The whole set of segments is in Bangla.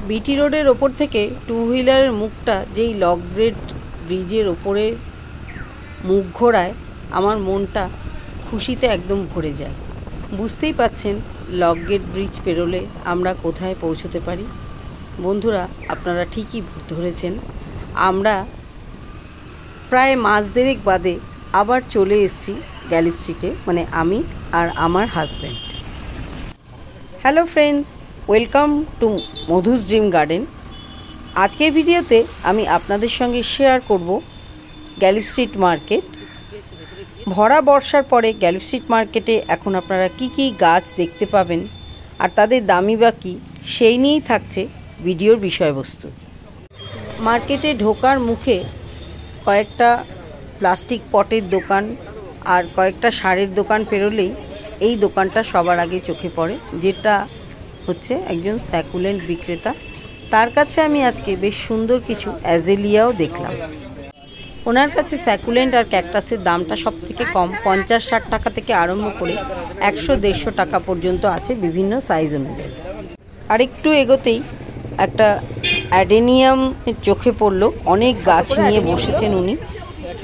বিটি রোডের ওপর থেকে টু হুইলারের মুখটা যেই লক গ্রেড ব্রিজের ওপরে মুখ ঘোরায় আমার মনটা খুশিতে একদম ভরে যায়। বুঝতেই পাচ্ছেন লক গেট ব্রিজ পেরোলে আমরা কোথায় পৌঁছতে পারি। বন্ধুরা, আপনারা ঠিকই ধরেছেন, আমরা প্রায় মাস দেড়েক বাদে আবার চলে এসেছি গ্যালিফ স্ট্রিটে, মানে আমি আর আমার husband. Hello friends, welcome to Madhu's dream garden. আজকের ভিডিওতে আমি আপনাদের সঙ্গে শেয়ার করব গ্যালিফ স্ট্রিট মার্কেট। ভরা বর্ষার পরে গ্যালিফ স্ট্রিট মার্কেটে এখন আপনারা কি কি গাছ দেখতে পাবেন আর তাদের দামই বা কী, সেই নিয়েই থাকছে ভিডিওর বিষয়বস্তু। মার্কেটে ঢোকার মুখে কয়েকটা প্লাস্টিক পটের দোকান আর কয়েকটা সারের দোকান পেরোলেই এই দোকানটা সবার আগে চোখে পড়ে, যেটা হচ্ছে একজন স্যাকুলেন্ট বিক্রেতা। তার কাছে আমি আজকে বেশ সুন্দর কিছু অ্যাজেলিয়াও দেখলাম। ওনার কাছে স্যাকুলেন্ট আর ক্যাকটাসের দামটা সব থেকে কম, 50-60 টাকা থেকে আরম্ভ করে 100-150 টাকা পর্যন্ত আছে বিভিন্ন সাইজ অনুযায়ী। আর একটু এগোতেই একটা অ্যাডেনিয়াম চোখে পড়লো, অনেক গাছ নিয়ে বসেছেন উনি।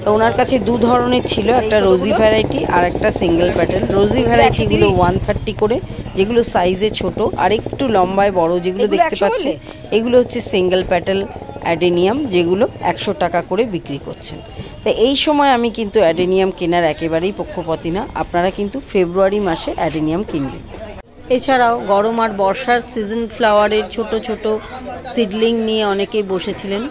তো ওনার কাছে দু ধরনের ছিল, একটা রোজি ভ্যারাইটি আর একটা সিঙ্গেল প্যাটেল। রোজি ভ্যারাইটিগুলো 130 করে, যেগুলো সাইজে ছোট, আর একটু লম্বায় বড় যেগুলো দেখতে পাচ্ছে এগুলো হচ্ছে সিঙ্গেল প্যাটেল অ্যাডেনিয়াম, যেগুলো 100 টাকা করে বিক্রি করছেন। তো এই সময় আমি কিন্তু অ্যাডেনিয়াম কেনার একেবারেই পক্ষপাতী না, আপনারা কিন্তু ফেব্রুয়ারি মাসে অ্যাডেনিয়াম কিনবেন। এছাড়াও গরম আর বর্ষার সিজন ফ্লাওয়ারের ছোট ছোট সিডলিং নিয়ে অনেকেই বসেছিলেন।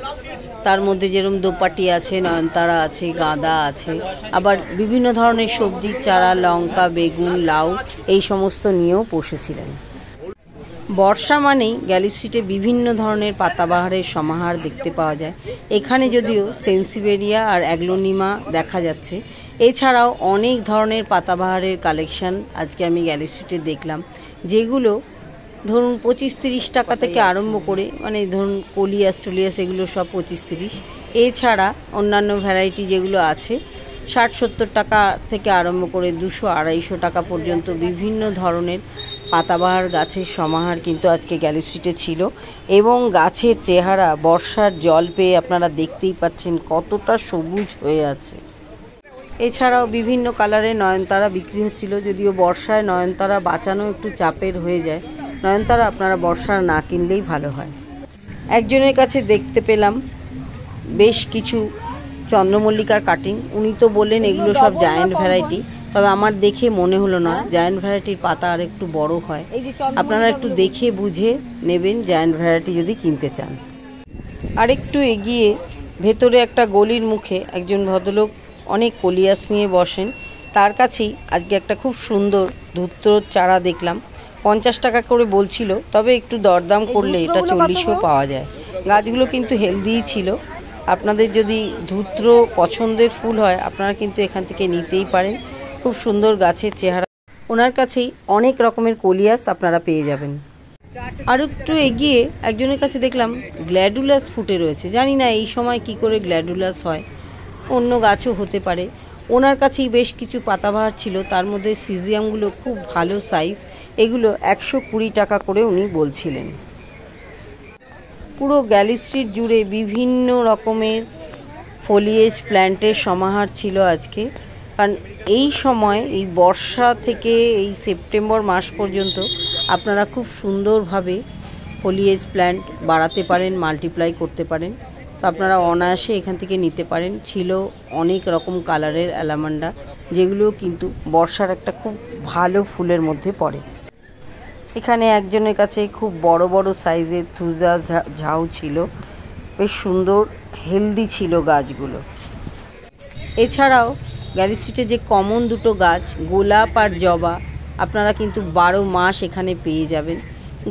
তার মধ্যে যেরকম দোপাটি আছে, নয়নতারা আছে, গাঁদা আছে, আবার বিভিন্ন ধরনের সবজির চারা, লঙ্কা, বেগুন, লাউ এই সমস্ত নিয়েও বসেছিলেন। বর্ষা মানেই গ্যালিফ স্ট্রিটে বিভিন্ন ধরনের পাতাবাহারের সমাহার দেখতে পাওয়া যায়। এখানে যদিও সেন্সিবেরিয়া আর অ্যাগ্লোনিমা দেখা যাচ্ছে, এছাড়াও অনেক ধরনের পাতাবাহারের কালেকশন আজকে আমি গ্যালিফ স্ট্রিটে দেখলাম, যেগুলো ধরুন 25-30 টাকা থেকে আরম্ভ করে, মানে ধরুন কোলিয়াস টোলিয়াস এগুলো সব 25-30। এছাড়া অন্যান্য ভ্যারাইটি যেগুলো আছে 60-70 টাকা থেকে আরম্ভ করে 200-250 টাকা পর্যন্ত বিভিন্ন ধরনের পাতাবাহার গাছের সমাহার কিন্তু আজকে গ্যালিফ স্ট্রিটে ছিল। এবং গাছের চেহারা বর্ষার জল পেয়ে আপনারা দেখতেই পাচ্ছেন কতটা সবুজ হয়ে আছে। এছাড়াও বিভিন্ন কালারের নয়নতারা বিক্রি হচ্ছিল, যদিও বর্ষায় নয়নতারা বাঁচানো একটু চাপের হয়ে যায়। নয়নতারা আপনারা বর্ষার না কিনলেই ভালো হয়। একজনের কাছে দেখতে পেলাম বেশ কিছু চন্দ্রমল্লিকার কাটিং। উনি তো বললেন এগুলো সব জায়ান্ট ভ্যারাইটি, তবে আমার দেখে মনে হলো না জায়ান্ট ভ্যারাইটির পাতা আর একটু বড় হয়। আপনারা একটু দেখে বুঝে নেবেন জায়ান্ট ভ্যারাইটি যদি কিনতে চান। আরেকটু এগিয়ে ভেতরে একটা গলির মুখে একজন ভদ্রলোক অনেক কোলিয়াস নিয়ে বসেন। তার কাছেই আজকে একটা খুব সুন্দর ধূত্রর চারা দেখলাম, 50 টাকা করে বলছিল, তবে একটু দরদাম করলে এটা 40-ও পাওয়া যায়। গাছগুলো কিন্তু হেলদিই ছিল। আপনাদের যদি ধূত্র পছন্দের ফুল হয় আপনারা কিন্তু এখান থেকে নিতেই পারেন। খুব সুন্দর গাছের চেহারা। ওনার কাছেই অনেক রকমের কোলিয়াস আপনারা পেয়ে যাবেন। আর একটু এগিয়ে একজনের কাছে দেখলাম গ্ল্যাডুলাস ফুটে রয়েছে। জানি না এই সময় কি করে গ্ল্যাডুলাস হয়, অন্য গাছও হতে পারে। ওনার কাছেই বেশ কিছু পাতাবাহার ছিল, তার মধ্যে সিজিয়ামগুলো খুব ভালো সাইজ, এগুলো 120 টাকা করে উনি বলছিলেন। পুরো গ্যালিফ স্ট্রিট জুড়ে বিভিন্ন রকমের ফলিয়েজ প্ল্যান্টের সমাহার ছিল আজকে। কারণ এই সময়, এই বর্ষা থেকে এই সেপ্টেম্বর মাস পর্যন্ত আপনারা খুব সুন্দরভাবে ফলিয়েজ প্ল্যান্ট বাড়াতে পারেন, মাল্টিপ্লাই করতে পারেন। তো আপনারা অনায়াসে এখান থেকে নিতে পারেন। ছিল অনেক রকম কালারের অ্যালামান্ডা, যেগুলো কিন্তু বর্ষার একটা খুব ভালো ফুলের মধ্যে পড়ে। এখানে একজনের কাছে খুব বড় বড় সাইজের থুজা ঝাউ ছিল, বেশ সুন্দর হেলদি ছিল গাছগুলো। এছাড়াও গ্যালিফ স্ট্রিটে যে কমন দুটো গাছ, গোলাপ আর জবা, আপনারা কিন্তু 12 মাস এখানে পেয়ে যাবেন।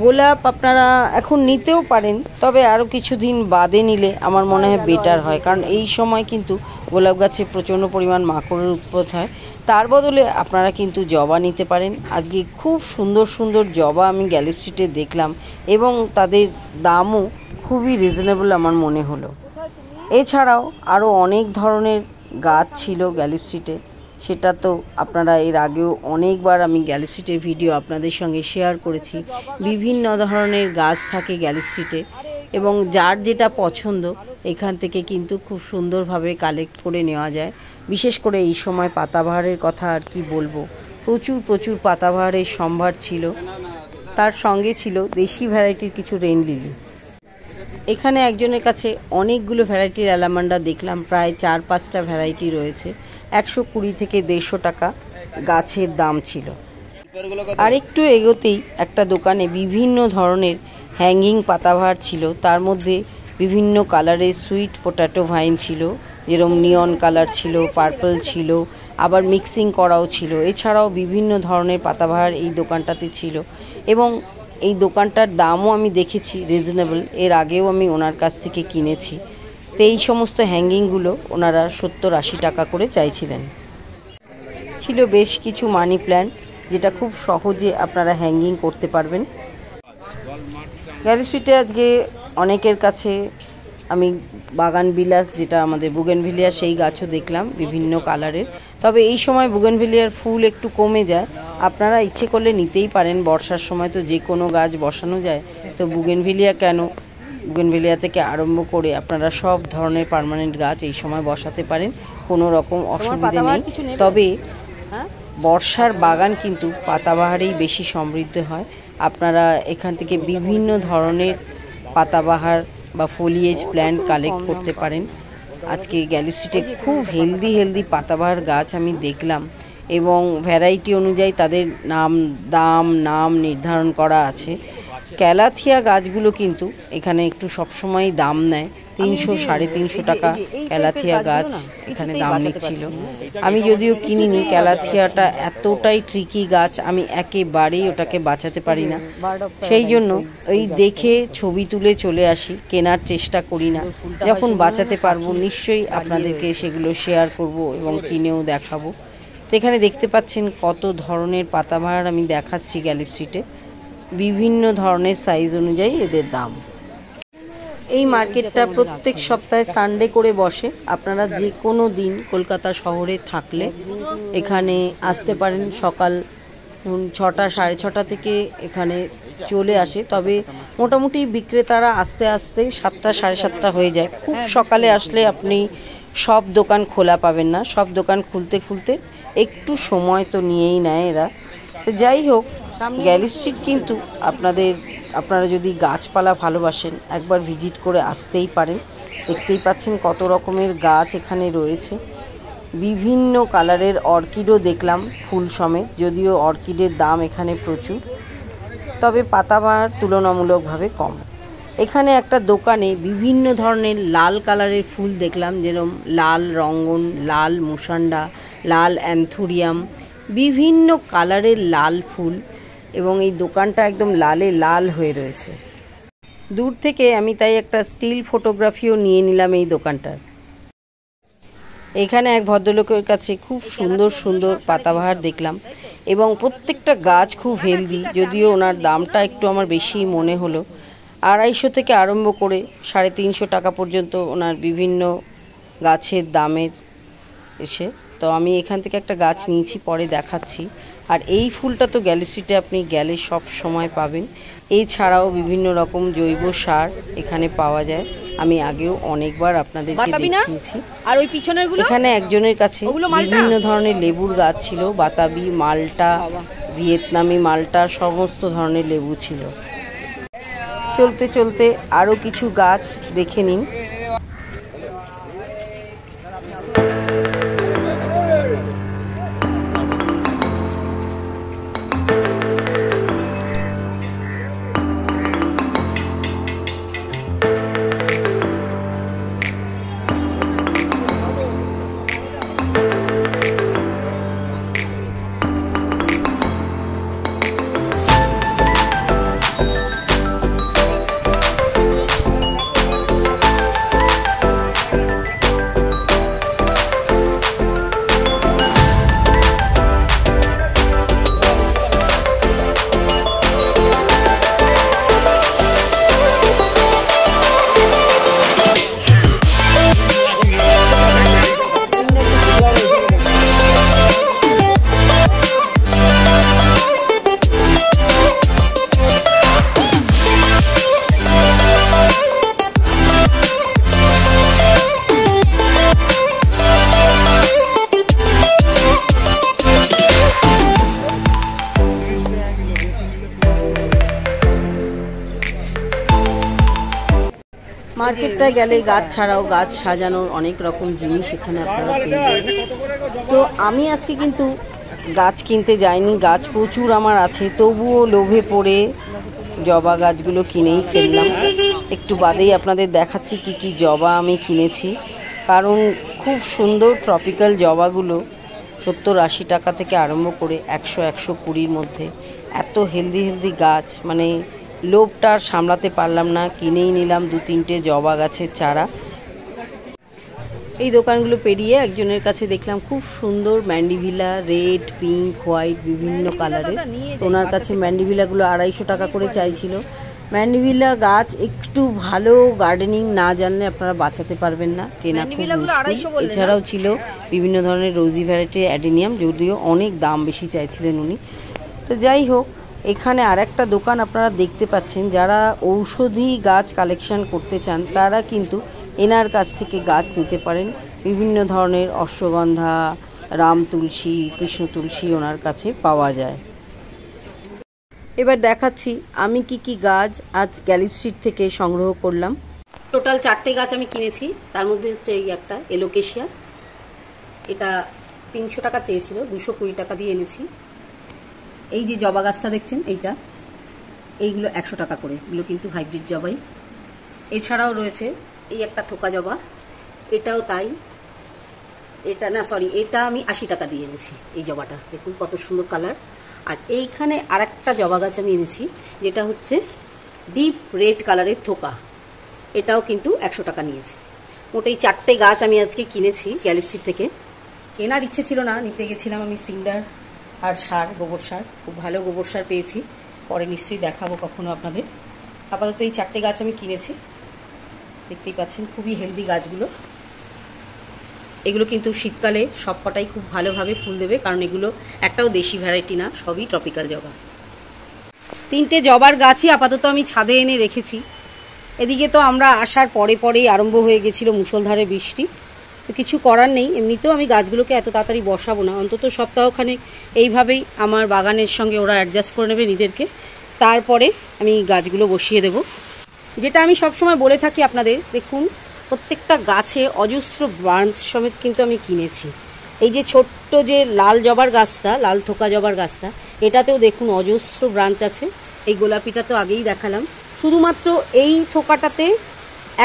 গোলাপ আপনারা এখন নিতেও পারেন, তবে আরও কিছুদিন বাদে নিলে আমার মনে হয় বেটার হয়, কারণ এই সময় কিন্তু গোলাপ গাছে প্রচণ্ড পরিমাণ মাকড়ের উৎপাত হয়। তার বদলে আপনারা কিন্তু জবা নিতে পারেন। আজকে খুব সুন্দর সুন্দর জবা আমি গ্যালিফ স্ট্রিটে দেখলাম, এবং তাদের দামও খুবই রিজনেবল আমার মনে হলো। এছাড়াও আরও অনেক ধরনের গাছ ছিল গ্যালিফ স্ট্রিটে, সেটা তো আপনারা এর আগেও অনেকবার আমি গ্যালি স্ট্রিটের ভিডিও আপনাদের সঙ্গে শেয়ার করেছি। বিভিন্ন ধরনের গাছ থাকে গ্যালি স্ট্রিটে এবং যার যেটা পছন্দ এখান থেকে কিন্তু খুব সুন্দরভাবে কালেক্ট করে নেওয়া যায়। বিশেষ করে এই সময় পাতাবাহারের কথা আর কি বলবো, প্রচুর পাতাবাহারের সম্ভার ছিল। তার সঙ্গে ছিল দেশি ভ্যারাইটির কিছু রেন লিলি। এখানে একজনের কাছে অনেকগুলো ভ্যারাইটির অ্যালামান্ডা দেখলাম, প্রায় 4-5টা ভ্যারাইটি রয়েছে। 120 থেকে 150 টাকা গাছের দাম ছিল। আর একটু এগোতেই একটা দোকানে বিভিন্ন ধরনের হ্যাঙ্গিং পাতাবাহার ছিল, তার মধ্যে বিভিন্ন কালারের সুইট পটাটো ভাইন ছিল, যেরকম নিয়ন কালার ছিল, পার্পল ছিল, আবার মিক্সিং করাও ছিল। এছাড়াও বিভিন্ন ধরনের পাতাবাহার এই দোকানটাতে ছিল এবং এই দোকানটার দামও আমি দেখেছি রিজনেবল। এর আগেও আমি ওনার কাছ থেকে কিনেছি। তো এই সমস্ত হ্যাঙ্গিংগুলো ওনারা 70-80 টাকা করে চাইছিলেন। ছিল বেশ কিছু মানি প্ল্যান্ট, যেটা খুব সহজে আপনারা হ্যাঙ্গিং করতে পারবেন। গ্যালি স্ট্রিটে আজকে অনেকের কাছে আমি বাগান বিলাস, যেটা আমাদের বুগেনভিলিয়া, সেই গাছও দেখলাম বিভিন্ন কালারের। তবে এই সময় বুগেনভিলিয়ার ফুল একটু কমে যায়, আপনারা ইচ্ছে করলে নিতেই পারেন। বর্ষার সময় তো যে কোনো গাছ বসানো যায়, তো বুগেনভিলিয়া কেন, বুগেনভিলিয়া থেকে আরম্ভ করে আপনারা সব ধরনের পার্মানেন্ট গাছ এই সময় বসাতে পারেন, কোনো রকম অসুবিধা নেই। তবে বর্ষার বাগান কিন্তু পাতাবাহারেই বেশি সমৃদ্ধ হয়। আপনারা এখান থেকে বিভিন্ন ধরনের পাতাবাহার বা ফোলিয়েজ প্ল্যান্ট কালেক্ট করতে পারেন। আজকে গ্যালি স্ট্রিটে খুব হেলদি পাতাবাহার গাছ আমি দেখলাম এবং ভ্যারাইটি অনুযায়ী তাদের নাম নির্ধারণ করা আছে। ক্যালাথিয়া গাছগুলো কিন্তু এখানে একটু সবসময় দাম নেয়, 300-350 টাকা ক্যালাথিয়া গাছ এখানে দাম নিচ্ছিল। আমি যদিও কিনিনি, ক্যালাথিয়াটা এতটাই ট্রিকি গাছ, আমি একেবারেই ওটাকে বাঁচাতে পারি না। সেই জন্য ওই দেখে ছবি তুলে চলে আসি, কেনার চেষ্টা করি না। যখন বাঁচাতে পারবো নিশ্চয়ই আপনাদেরকে সেগুলো শেয়ার করব এবং কিনেও দেখাবো। তো এখানে দেখতে পাচ্ছেন কত ধরনের পাতাবাহার আমি দেখাচ্ছি গ্যালি স্ট্রিটে, বিভিন্ন ধরনের সাইজ অনুযায়ী এদের দাম। এই মার্কেটটা প্রত্যেক সপ্তাহে সানডে করে বসে। আপনারা যে কোনো দিন কলকাতা শহরে থাকলে এখানে আসতে পারেন। সকাল 6টা 6:30 থেকে এখানে চলে আসে, তবে মোটামুটি বিক্রেতারা আস্তে 7টা 7:30 হয়ে যায়। খুব সকালে আসলে আপনি সব দোকান খোলা পাবেন না, সব দোকান খুলতে একটু সময় তো নিয়েই নেয় এরা। যাই হোক, গ্যালি স্ট্রিট কিন্তু আপনারা যদি গাছপালা ভালোবাসেন একবার ভিজিট করে আসতেই পারেন। দেখতেই পাচ্ছেন কত রকমের গাছ এখানে রয়েছে। বিভিন্ন কালারের অর্কিডও দেখলাম ফুল সমেত, যদিও অর্কিডের দাম এখানে প্রচুর, তবে পাতাবাহার তুলনামূলকভাবে কম। এখানে একটা দোকানে বিভিন্ন ধরনের লাল কালারের ফুল দেখলাম, যেরকম লাল রঙ্গন, লাল মুসান্ডা, লাল অ্যান্থুরিয়াম, বিভিন্ন কালারের লাল ফুল, এবং এই দোকানটা একদম লালে লাল হয়ে রয়েছে। দূর থেকে আমি তাই একটা স্টিল ফটোগ্রাফিও নিয়ে নিলাম এই দোকানটার। এখানে এক ভদ্রলোকের কাছে খুব সুন্দর পাতাবাহার দেখলাম এবং প্রত্যেকটা গাছ খুব হেলদি, যদিও ওনার দামটা একটু আমার বেশি মনে হলো। 250 থেকে আরম্ভ করে 350 টাকা পর্যন্ত ওনার বিভিন্ন গাছের দামের এসে। তো আমি এখান থেকে একটা গাছ নিয়েছি, পরে দেখাচ্ছি। আর এই ফুলটা তো গ্যালি স্ট্রিটে আপনি গেলে সব সময় পাবেন। এছাড়াও বিভিন্ন রকম জৈব সার এখানে পাওয়া যায়, আমি আগেও অনেকবার আপনাদেরকে দেখিয়েছি। আর ওই পিছনেরগুলো, এখানে একজনের কাছে বিভিন্ন ধরনের লেবুর গাছ ছিল, বাতাবি, মাল্টা, ভিয়েতনামি মাল্টা, সমস্ত ধরনের লেবু ছিল। চলতে আরও কিছু গাছ দেখে নিন। মার্কেটটায় গেলে গাছ ছাড়াও গাছ সাজানোর অনেক রকম জিনিস এখানে আপনারা পেয়ে যাবেন। তো আমি আজকে কিন্তু গাছ কিনতে যাইনি, গাছ প্রচুর আমার আছে, তবুও লোভে পড়ে জবা গাছগুলো কিনেই ফেললাম। একটু বাদেই আপনাদের দেখাচ্ছি কি কি জবা আমি কিনেছি, কারণ খুব সুন্দর ট্রপিক্যাল জবাগুলো 70-80 টাকা থেকে আরম্ভ করে 100-120-র মধ্যে। এত হেলদি গাছ, মানে লোভটা আর সামলাতে পারলাম না, কিনেই নিলাম 2-3টে জবা গাছের চারা। এই দোকানগুলো পেরিয়ে একজনের কাছে দেখলাম খুব সুন্দর ম্যান্ডিভিলা, রেড, পিঙ্ক, হোয়াইট বিভিন্ন কালারের। ওনার কাছে ম্যান্ডিভিলাগুলো 250 টাকা করে চাইছিল। ম্যান্ডিভিলা গাছ একটু ভালো গার্ডেনিং না জানলে আপনারা বাঁচাতে পারবেন না, কেনা খুব মুশকিল। এছাড়াও ছিল বিভিন্ন ধরনের রোজি ভ্যারাইটির অ্যাডেনিয়াম, যদিও অনেক দাম বেশি চাইছিলেন উনি। তো যাই হোক, এখানে আরেকটা দোকান আপনারা দেখতে পাচ্ছেন, যারা ঔষধি গাছ কালেকশন করতে চান তারা কিন্তু এনার কাছ থেকে গাছ নিতে পারেন। বিভিন্ন ধরনের অশ্বগন্ধা, রাম তুলসী, কৃষ্ণ তুলসী ওনার কাছে পাওয়া যায়। এবার দেখাচ্ছি আমি কি গাছ আজ গ্যালিফ স্ট্রিট থেকে সংগ্রহ করলাম। টোটাল 4টে গাছ আমি কিনেছি, তার মধ্যে হচ্ছে এই একটা এলোকেশিয়া, এটা 300 টাকা চেয়েছিল, 220 টাকা দিয়ে এনেছি। এই যে জবা গাছটা দেখছেন এইগুলো 100 টাকা করে, এগুলো কিন্তু হাইব্রিড জবাই। এছাড়াও রয়েছে এই একটা থোকা জবা, এটাও তাই, এটা আমি 80 টাকা দিয়ে এনেছি। এই জবাটা দেখুন কত সুন্দর কালার। আর এইখানে আরেকটা জবা গাছ আমি এনেছি, যেটা হচ্ছে ডিপ রেড কালারের থোকা, এটাও কিন্তু 100 টাকা নিয়েছে। মোট এই 4টে গাছ আমি আজকে কিনেছি গ্যালিফ স্ট্রিট থেকে। কেনার ইচ্ছে ছিল না, নিতে গেছিলাম আমি সিন্ডার আর সার, গোবর সার। খুব ভালো গোবর সার পেয়েছি, পরে নিশ্চয়ই দেখাবো কখনো আপনাদের। আপাতত এই 4টে গাছ আমি কিনেছি, দেখতেই পাচ্ছেন খুবই হেলদি গাছগুলো। এগুলো কিন্তু শীতকালে সবকটাই খুব ভালোভাবে ফুল দেবে, কারণ এগুলো একটাও দেশি ভ্যারাইটি না, সবই ট্রপিক্যাল জবা। 3টে জবার গাছই আপাতত আমি ছাদে এনে রেখেছি। এদিকে তো আমরা আসার পরেই আরম্ভ হয়ে গেছিল মুষলধারে বৃষ্টি। তো কিছু করার নেই, এমনিতেও আমি গাছগুলোকে এত তাড়াতাড়ি বসাবো না, অন্তত সপ্তাহখানেক এইভাবেই আমার বাগানের সঙ্গে ওরা অ্যাডজাস্ট করে নেবে নিজেদেরকে, তারপরে আমি গাছগুলো বসিয়ে দেব। যেটা আমি সবসময় বলে থাকি আপনাদের, দেখুন প্রত্যেকটা গাছে অজস্র ব্রাঞ্চ সমেত কিন্তু আমি কিনেছি। এই যে ছোট্ট যে লাল জবার গাছটা, লাল থোকা জবার গাছটা, এটাতেও দেখুন অজস্র ব্রাঞ্চ আছে। এই গোলাপিটা তো আগেই দেখালাম, শুধুমাত্র এই থোকাটাতে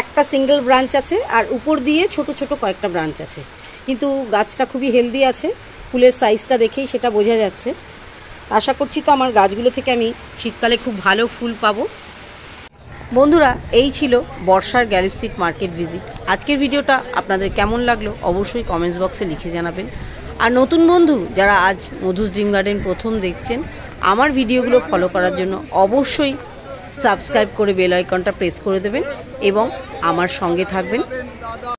একটা সিঙ্গেল ব্রাঞ্চ আছে, আর উপর দিয়ে ছোট ছোট কয়েকটা ব্রাঞ্চ আছে, কিন্তু গাছটা খুবই হেলদি আছে। ফুলের সাইজটা দেখেই সেটা বোঝা যাচ্ছে। আশা করছি তো আমার গাছগুলো থেকে আমি শীতকালে খুব ভালো ফুল পাবো। বন্ধুরা, এই ছিল বর্ষার গ্যালিফ স্ট্রিট মার্কেট ভিজিট। আজকের ভিডিওটা আপনাদের কেমন লাগলো অবশ্যই কমেন্টস বক্সে লিখে জানাবেন। আর নতুন বন্ধু যারা আজ মধুস ড্রিম গার্ডেন প্রথম দেখছেন, আমার ভিডিওগুলো ফলো করার জন্য অবশ্যই সাবস্ক্রাইব করে বেল আইকনটা প্রেস করে দেবেন এবং আমার সঙ্গে থাকবেন।